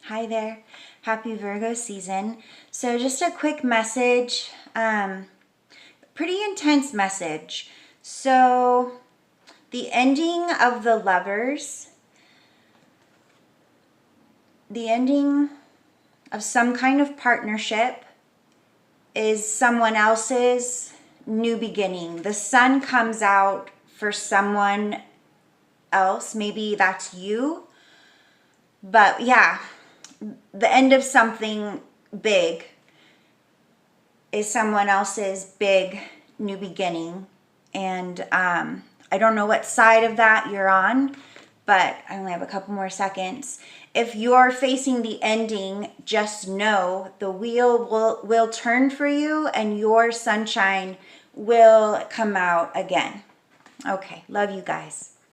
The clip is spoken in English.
Hi there. Happy Virgo season. So just a quick message, pretty intense message. So the ending of the lovers, the ending of some kind of partnership is someone else's new beginning. The sun comes out for someone else. Maybe that's you. But yeah, the end of something big is someone else's big new beginning. And I don't know what side of that you're on, but I only have a couple more seconds. If you're facing the ending, just know the wheel will turn for you and your sunshine will come out again. Okay, love you guys.